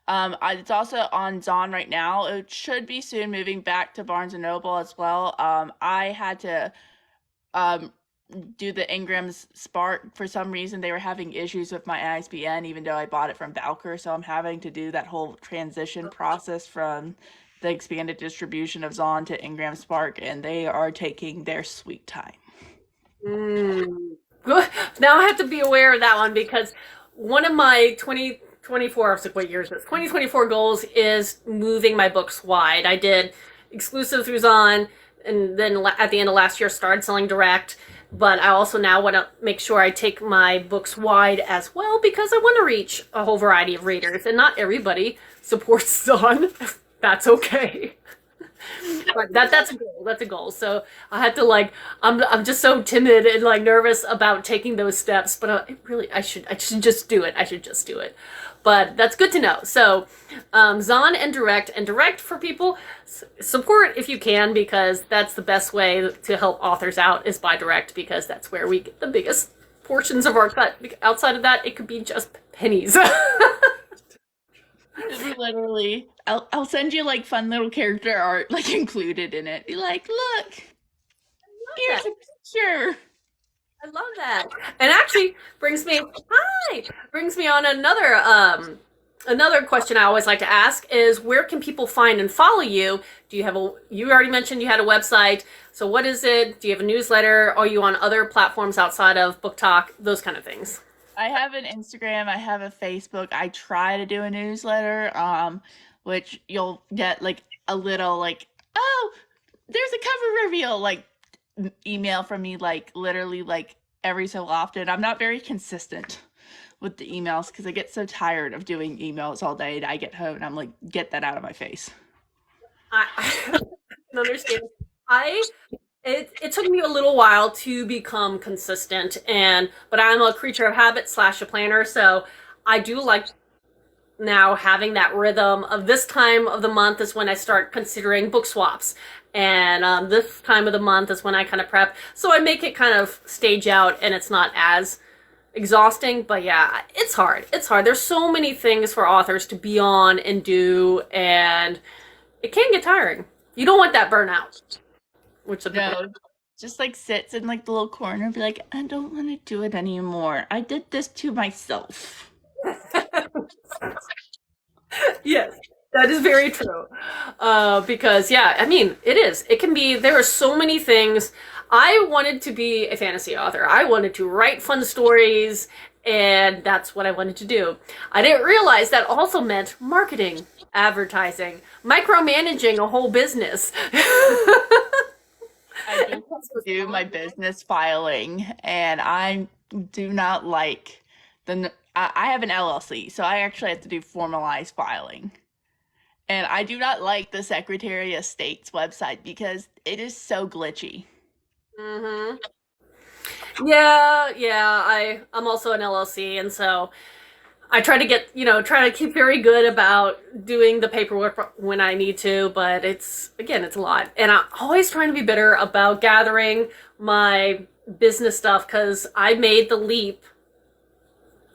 It's also on Zon right now. It should be soon moving back to Barnes & Noble as well. I had to do the Ingram's Spark. For some reason, they were having issues with my ISBN, even though I bought it from Bowker. So I'm having to do that whole transition process from the expanded distribution of Zon to Ingram Spark, and they are taking their sweet time. Good. Now I have to be aware of that one because one of my 2024, I was like, what year is this? 2024 goals is moving my books wide. I did exclusive through Zon, and then at the end of last year started selling direct. But I also now want to make sure I take my books wide as well because I want to reach a whole variety of readers, and not everybody supports Zon. That's okay. But that's a goal. That's a goal. So I had to I'm just so timid and nervous about taking those steps. But I should just do it. I should just do it. But that's good to know. So Zon and direct for people, support if you can because that's the best way to help authors out is by direct because that's where we get the biggest portions of our cut. Outside of that, it could be just pennies. Literally, I'll send you fun little character art included in it. Be like, look, here's a picture. I love that. And actually brings me on another question I always like to ask is where can people find and follow you? Do you have you already mentioned you had a website. So what is it? Do you have a newsletter? Are you on other platforms outside of Book Talk? Those kind of things. I have an Instagram, I have a Facebook. I try to do a newsletter, which you'll get a little oh, there's a cover reveal email from me literally every so often. I'm not very consistent with the emails because I get so tired of doing emails all day and I get home and I'm like, get that out of my face. I can understand. It took me a little while to become consistent but I'm a creature of habit / a planner, so I do like now having that rhythm of this time of the month is when I start considering book swaps. And this time of the month is when I kind of prep. So I make it kind of stage out and it's not as exhausting. But yeah, it's hard. It's hard. There's so many things for authors to be on and do, and it can get tiring. You don't want that burnout. No, just sits in the little corner and be like, I don't want to do it anymore. I did this to myself. Yes, that is very true. Because yeah, I mean, it is. It can be. There are so many things. I wanted to be a fantasy author. I wanted to write fun stories, and that's what I wanted to do. I didn't realize that also meant marketing, advertising, micromanaging a whole business. I do have to do my business filing, and I do not like I have an LLC, so I actually have to do formalized filing. And I do not like the Secretary of State's website because it is so glitchy. Mm-hmm. Yeah. I'm also an LLC, and so I try to keep very good about doing the paperwork when I need to, but it's a lot. And I'm always trying to be better about gathering my business stuff because I made the leap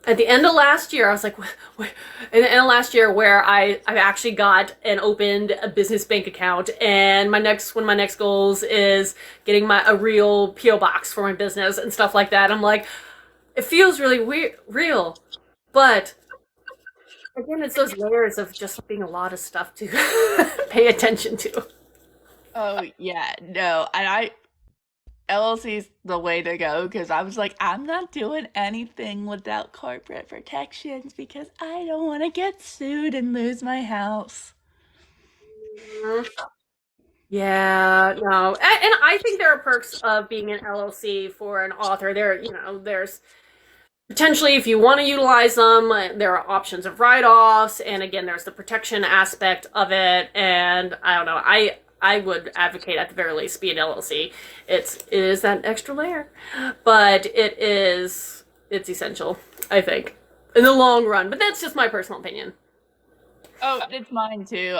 at the end of last year. I was like, wait, in the end of last year where I actually got and opened a business bank account, and one of my next goals is getting a real PO box for my business and stuff like that. I'm like, it feels really real. But again, it's those layers of just being a lot of stuff to pay attention to. Oh yeah, no, and LLC is the way to go because I was like, I'm not doing anything without corporate protections because I don't want to get sued and lose my house. Mhm. Yeah, no. And I think there are perks of being an LLC for an author. There's potentially, if you want to utilize them, there are options of write-offs, and again, there's the protection aspect of it. And I don't know, I would advocate at the very least be an LLC. It is that extra layer, but it's essential, I think, in the long run. But that's just my personal opinion. Oh, it's mine too.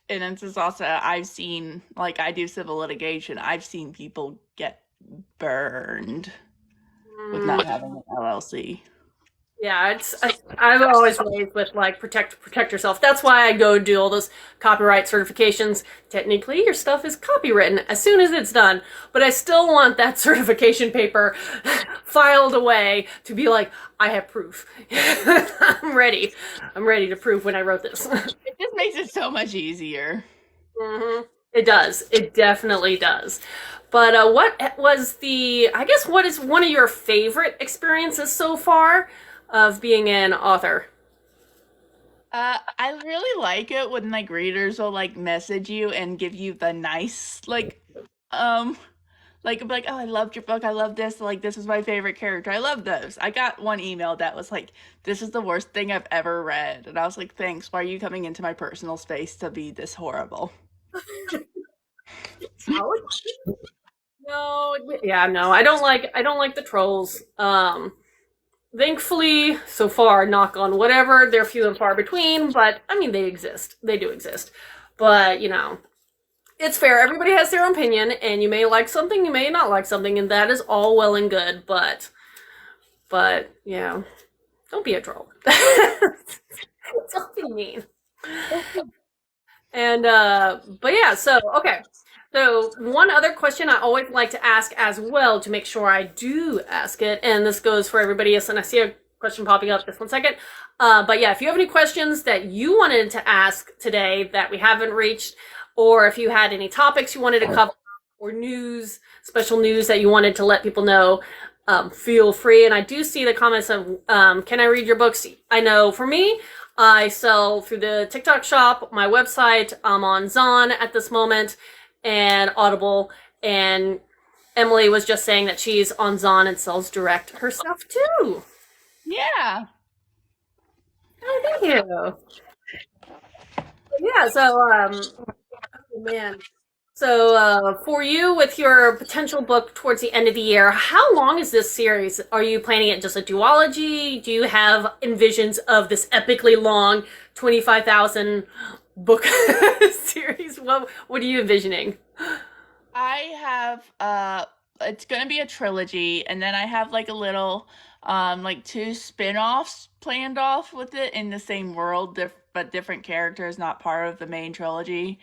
And this is also, I've seen, like, I do civil litigation. I've seen people get burned with not having an LLC. Yeah, I'm always raised with like protect yourself. That's why I go do all those copyright certifications. Technically, your stuff is copywritten as soon as it's done, but I still want that certification paper filed away to be like, I have proof. I'm ready. I'm ready to prove when I wrote this. It just makes it so much easier. Hmm. It does. It definitely does. But what is one of your favorite experiences so far of being an author? I really like it when like readers will like message you and give you the nice um like, oh, I loved your book, I love this, like this is my favorite character. I love those. I got one email that was like, this is the worst thing I've ever read. And I was like, thanks, why are you coming into my personal space to be this horrible? Ouch. No, yeah, no, I don't like the trolls. Thankfully, so far, knock on whatever, they're few and far between, but I mean, they exist. They do exist. But, it's fair. Everybody has their own opinion, and you may like something, you may not like something, and that is all well and good, but, don't be a troll. Don't be mean. And but yeah, so okay. So one other question I always like to ask as well to make sure I do ask it, and this goes for everybody else, and I see a question popping up just 1 second. But yeah, if you have any questions that you wanted to ask today that we haven't reached, or if you had any topics you wanted to cover, or news, special news that you wanted to let people know, feel free. And I do see the comments of, can I read your books? I know for me, I sell through the TikTok shop, my website. I'm on Zon at this moment and Audible. And Emily was just saying that she's on Zon and sells direct herself too. Yeah. Oh, thank you. Yeah, so, oh man. So, for you with your potential book towards the end of the year, how long is this series? Are you planning it just a duology? Do you have envisions of this epically long 25,000 book series? What are you envisioning? I have it's gonna be a trilogy, and then I have like a little like two spin-offs planned off with it in the same world, but different characters, not part of the main trilogy.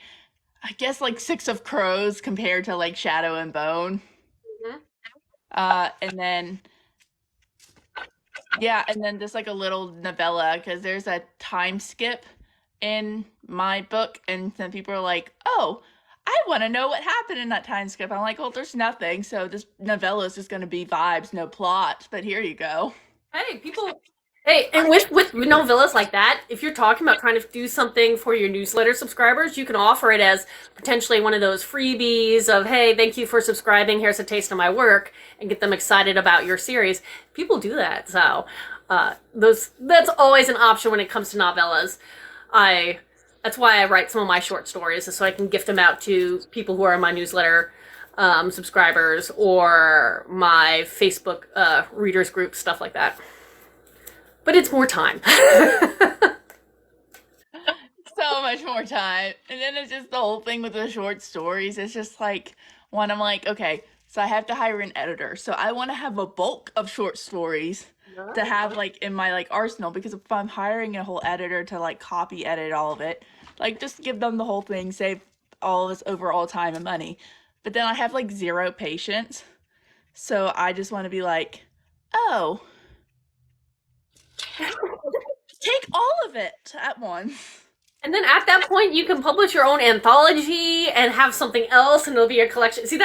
I guess like Six of Crows compared to like Shadow and Bone. Mhm. And then yeah, and then just like a little novella because there's a time skip in my book, and some people are like, "Oh, I want to know what happened in that time skip." I'm like, "Well, there's nothing, so this novella is just going to be vibes, no plot." But here you go. Hey, people. Hey, and with novellas like that, if you're talking about trying to do something for your newsletter subscribers, you can offer it as potentially one of those freebies of, hey, thank you for subscribing. Here's a taste of my work, and get them excited about your series. People do that, so that's always an option when it comes to novellas. I That's why I write some of my short stories, is so I can gift them out to people who are in my newsletter subscribers or my Facebook readers group, stuff like that. But it's more time. So much more time. And then it's just the whole thing with the short stories. It's just like when I'm like, okay, so I have to hire an editor. So I want to have a bulk of short stories to have like in my like arsenal, because if I'm hiring a whole editor to like copy edit all of it, like just give them the whole thing, save all of this overall time and money. But then I have like zero patience. So I just want to be like, oh, take all of it at once. And then at that point, you can publish your own anthology and have something else, and it'll be a collection. See,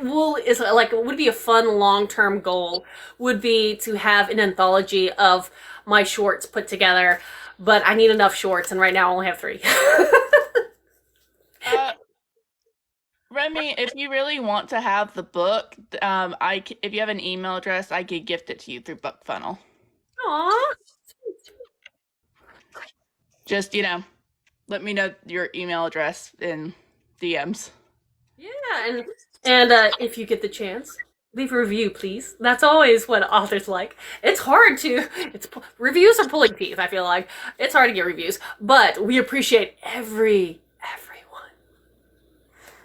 would be a fun long term goal. Would be to have an anthology of my shorts put together, but I need enough shorts, and right now I only have 3. Remy, if you really want to have the book, if you have an email address, I could gift it to you through BookFunnel. Aww. Just, let me know your email address in DMs. Yeah, and if you get the chance, leave a review, please. That's always what authors like. It's hard to. Reviews are pulling teeth. I feel like it's hard to get reviews, but we appreciate everyone.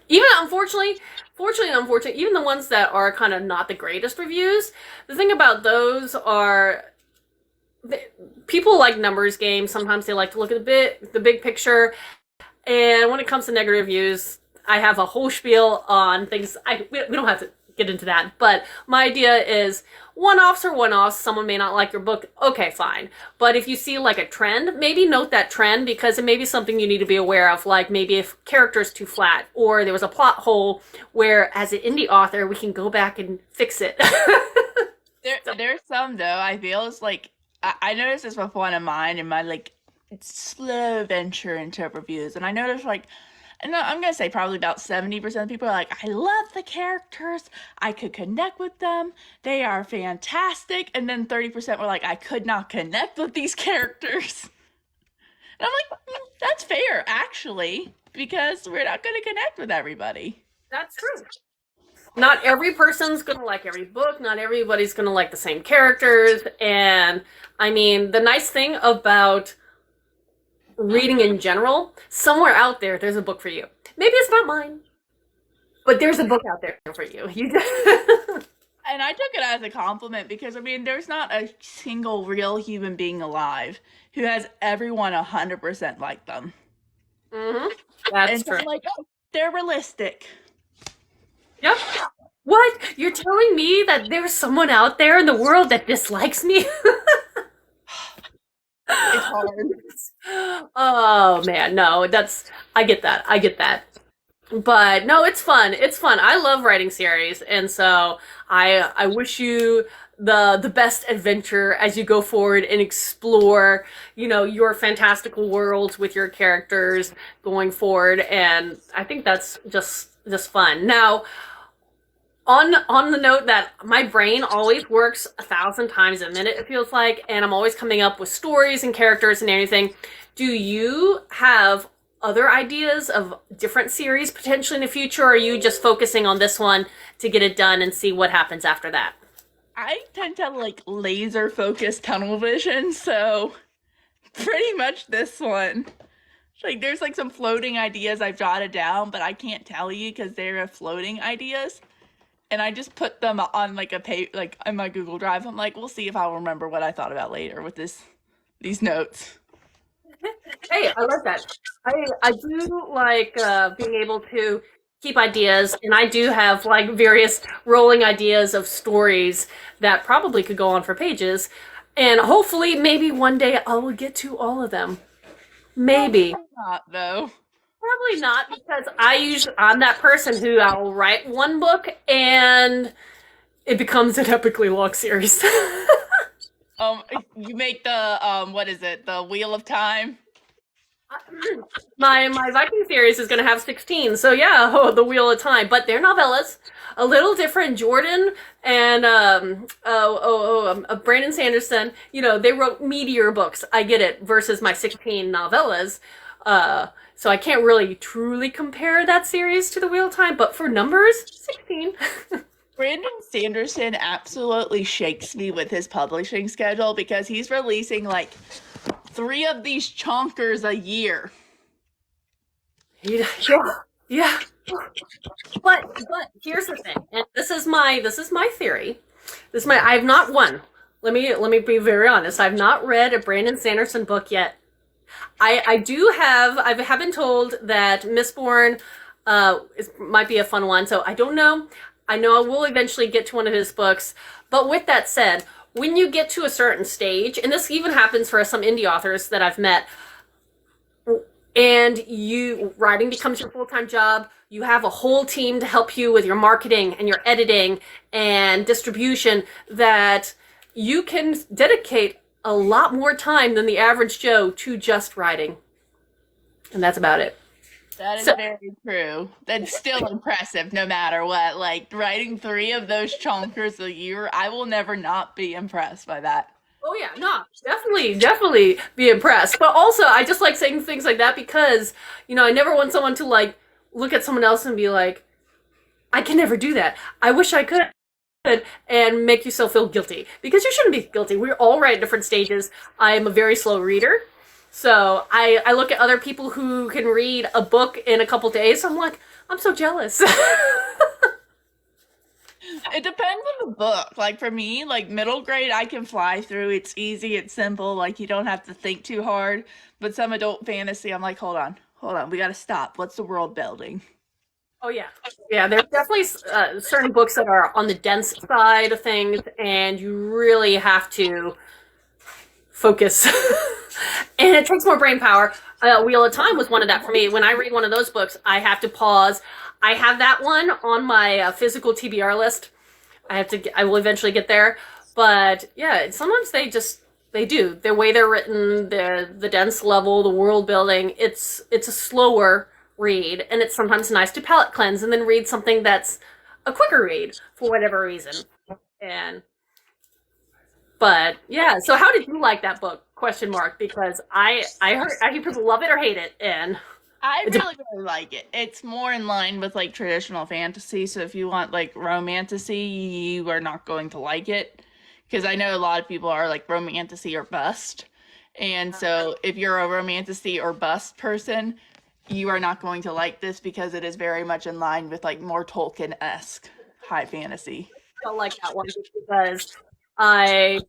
Even fortunately and unfortunately, even the ones that are kind of not the greatest reviews. The thing about those are, people like numbers games. Sometimes they like to look at the big picture, and when it comes to negative reviews, I have a whole spiel on things. We don't have to get into that, but my idea is one-offs are one-offs. Someone may not like your book. Okay, fine. But if you see like a trend, maybe note that trend, because it may be something you need to be aware of. Like maybe if character's too flat, or there was a plot hole where as an indie author, we can go back and fix it. There's some though, I feel it's like, I noticed this with one of mine in my like slow venture into reviews, and I noticed like, and I'm going to say probably about 70% of people are like, I love the characters. I could connect with them. They are fantastic. And then 30% were like, I could not connect with these characters. And I'm like, that's fair, actually, because we're not going to connect with everybody. That's true. Not every person's going to like every book. Not everybody's going to like the same characters. And I mean, the nice thing about reading in general, somewhere out there's a book for you. Maybe it's not mine, but there's a book out there for you. And I took it as a compliment because, I mean, there's not a single real human being alive who has everyone 100% like them. Mm-hmm. That's and true. I'm like, oh, they're realistic. Yep. What? You're telling me that there's someone out there in the world that dislikes me? It's hard. Oh man, no, I get that. But no, it's fun. I love writing series, and so I wish you the best adventure as you go forward and explore, your fantastical worlds with your characters going forward, and I think that's just fun. Now, on the note that my brain always works 1,000 times a minute, it feels like, and I'm always coming up with stories and characters and anything. Do you have other ideas of different series potentially in the future, or are you just focusing on this one to get it done and see what happens after that? I tend to like laser focus tunnel vision, so pretty much this one. Like there's like some floating ideas I've jotted down, but I can't tell you because they're floating ideas. And I just put them on like a page, like in my Google Drive. I'm like, we'll see if I'll remember what I thought about later with these notes. Hey, I love that. I do like being able to keep ideas, and I do have like various rolling ideas of stories that probably could go on for pages, and hopefully maybe one day I will get to all of them. Maybe. Probably not though. Probably not, because I'm that person who I'll write one book and it becomes an epically long series. You make the what is it? The Wheel of Time? My Viking series is going to have 16, so yeah, the Wheel of Time, but they're novellas. A little different. Jordan and Brandon Sanderson, they wrote meteor books. I get it, versus my 16 novellas. So I can't really truly compare that series to the Wheel of Time, but for numbers, 16. Brandon Sanderson absolutely shakes me with his publishing schedule because he's releasing like 3 of these chonkers a year. Yeah. But here's the thing, and this is my theory. I've not won. Let me be very honest. I've not read a Brandon Sanderson book yet. I have been told that Mistborn might be a fun one, so I don't know. I know I will eventually get to one of his books, but with that said, when you get to a certain stage, and this even happens for some indie authors that I've met, and writing becomes your full-time job. You have a whole team to help you with your marketing and your editing and distribution, that you can dedicate a lot more time than the average Joe to just writing. And that's about it. That is So, very true. That's still impressive no matter what. Like writing 3 of those chonkers a year, I will never not be impressed by that. oh yeah, no, definitely be impressed. But also, I just like saying things like that because, I never want someone to like look at someone else and be like, I can never do that. I wish I could. And make yourself feel guilty, because you shouldn't be guilty. We're all right at different stages. I am a very slow reader, so I look at other people who can read a book in a couple days. I'm like, I'm so jealous. It depends on the book. Like for me, like middle grade, I can fly through. It's easy, it's simple. Like you don't have to think too hard. But some adult fantasy, I'm like, hold on, we got to stop. What's the world building? Oh yeah, yeah. There's definitely certain books that are on the dense side of things, and you really have to focus. And it takes more brain power. Wheel of Time was one of that for me. When I read one of those books, I have to pause. I have that one on my physical TBR list. I will eventually get there. But yeah, sometimes they do. The way they're written, the dense level, the world building, it's a slower read, and it's sometimes nice to palate cleanse and then read something that's a quicker read for whatever reason. But yeah, so how did you like that book? Question mark, because I hear people love it or hate it, and I really like it. It's more in line with like traditional fantasy. So if you want like romantasy, you are not going to like it. Because I know a lot of people are like romantasy or bust. And so if you're a romantasy or bust person, you are not going to like this, because it is very much in line with like more Tolkien-esque high fantasy. I don't like that one just because I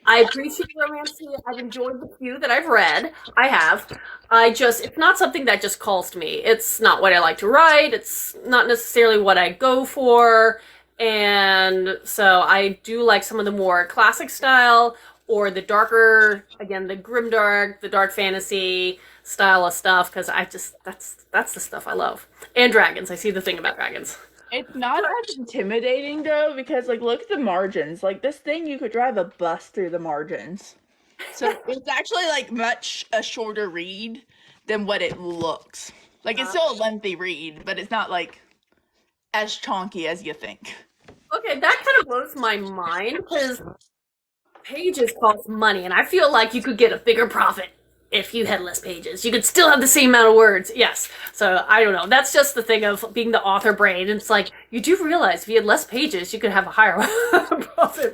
I appreciate romance. I've enjoyed the few that I've read. I have. It's not something that just calls to me. It's not what I like to write. It's not necessarily what I go for. And so I do like some of the more classic style, or the darker, again, the grimdark, the dark fantasy style of stuff, because that's the stuff I love. And dragons. I see the thing about dragons. It's not as intimidating though, because like look at the margins. Like this thing, you could drive a bus through the margins. So it's actually like much a shorter read than what it looks. Like it's still a lengthy read, but it's not like as chonky as you think. Okay, that kind of blows my mind, because pages cost money, and I feel like you could get a bigger profit if you had less pages. You could still have the same amount of words. Yes. So I don't know. That's just the thing of being the author brain. It's like, you do realize if you had less pages, you could have a higher profit.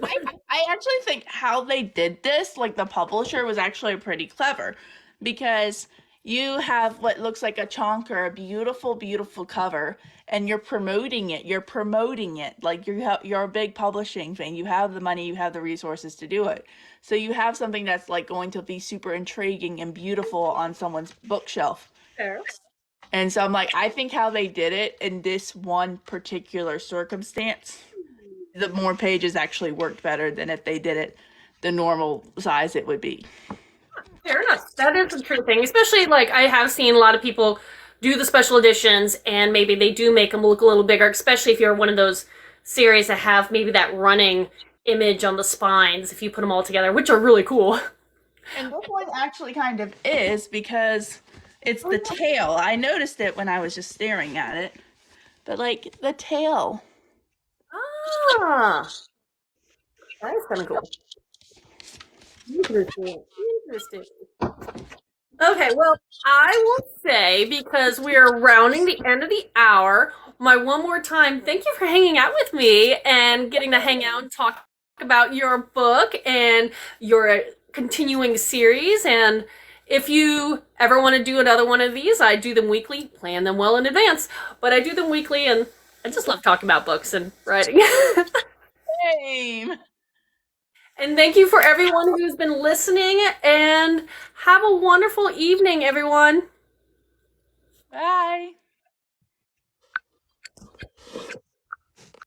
I actually think how they did this, like the publisher, was actually pretty clever, because you have what looks like a chonker, a beautiful, beautiful cover, and you're promoting it. You're promoting it. Like you're a big publishing thing. You have the money, you have the resources to do it. So you have something that's like going to be super intriguing and beautiful on someone's bookshelf. Fair. And so I'm like, I think how they did it in this one particular circumstance, the more pages actually worked better than if they did it the normal size it would be. Fair enough. That is a true thing. Especially, like, I have seen a lot of people do the special editions, and maybe they do make them look a little bigger, especially if you're one of those series that have maybe that running image on the spines, if you put them all together, which are really cool. And this one actually kind of is, because it's the tail. I noticed it when I was just staring at it. But, like, the tail. Ah. That is kind of cool. Interesting. Okay, well, I will say, because we are rounding the end of the hour, one more time, thank you for hanging out with me and getting to hang out and talk about your book and your continuing series. And if you ever want to do another one of these, I do them weekly, plan them well in advance, but I do them weekly, and I just love talking about books and writing. Same. And thank you for everyone who's been listening, and have a wonderful evening, everyone. Bye.